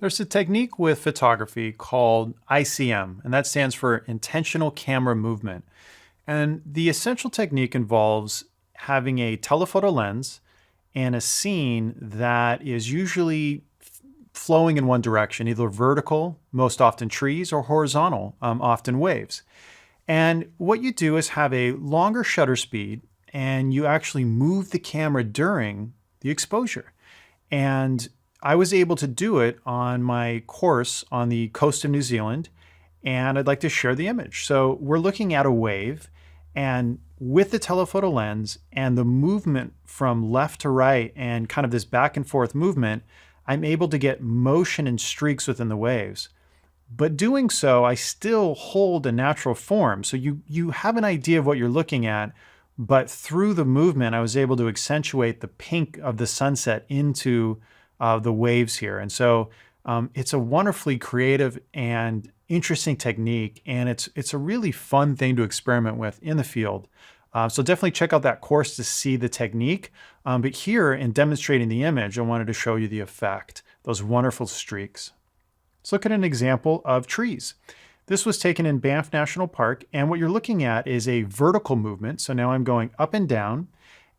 There's a technique with photography called ICM, and that stands for intentional camera movement. And the essential technique involves having a telephoto lens and a scene that is usually flowing in one direction, either vertical, most often trees, or horizontal, often waves. And what you do is have a longer shutter speed and you actually move the camera during the exposure. And I was able to do it on my course on the coast of New Zealand, and I'd like to share the image. So we're looking at a wave, and with the telephoto lens and the movement from left to right and kind of this back and forth movement, I'm able to get motion and streaks within the waves. But doing so, I still hold a natural form. So you have an idea of what you're looking at, but through the movement, I was able to accentuate the pink of the sunset into the waves here. And so it's a wonderfully creative and interesting technique, and it's a really fun thing to experiment with in the field. So definitely check out that course to see the technique. But here in demonstrating the image, I wanted to show you the effect, those wonderful streaks. Let's look at an example of trees. This was taken in Banff National Park, and what you're looking at is a vertical movement. So now I'm going up and down,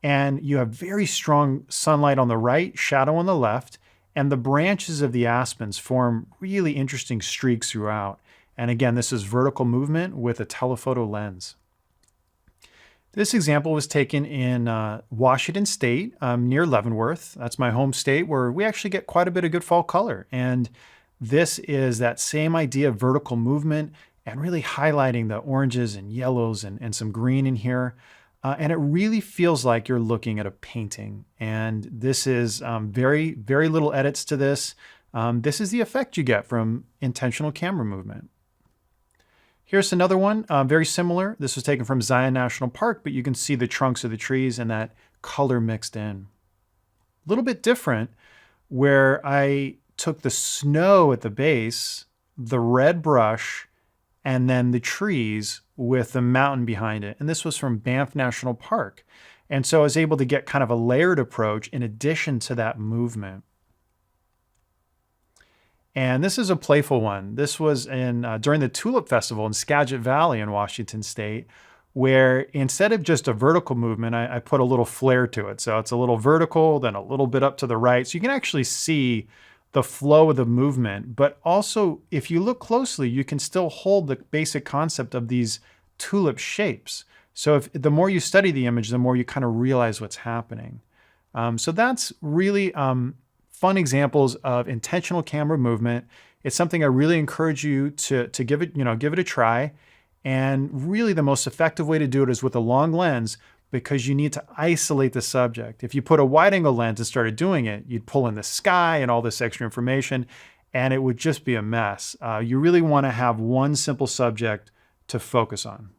and you have very strong sunlight on the right, shadow on the left, and the branches of the aspens form really interesting streaks throughout. And again, this is vertical movement with a telephoto lens. This example was taken in Washington State, near Leavenworth. That's my home state, where we actually get quite a bit of good fall color. And this is that same idea of vertical movement and really highlighting the oranges and yellows and some green in here. And it really feels like you're looking at a painting. And this is very, very little edits to this. This is the effect you get from intentional camera movement. Here's another one, very similar. This was taken from Zion National Park, but you can see the trunks of the trees and that color mixed in. A little bit different, where I took the snow at the base, the red brush, and then the trees with the mountain behind it. And this was from Banff National Park. And so I was able to get kind of a layered approach in addition to that movement. And this is a playful one. This was in during the Tulip Festival in Skagit Valley in Washington State, where instead of just a vertical movement, I put a little flair to it. So it's a little vertical, then a little bit up to the right. So you can actually see the flow of the movement, but also if you look closely, you can still hold the basic concept of these tulip shapes. So the more you study the image, the more you kind of realize what's happening. So that's really fun examples of intentional camera movement. It's something I really encourage you to give it a try. And really the most effective way to do it is with a long lens, because you need to isolate the subject. If you put a wide angle lens and started doing it, you'd pull in the sky and all this extra information, and it would just be a mess. You really want to have one simple subject to focus on.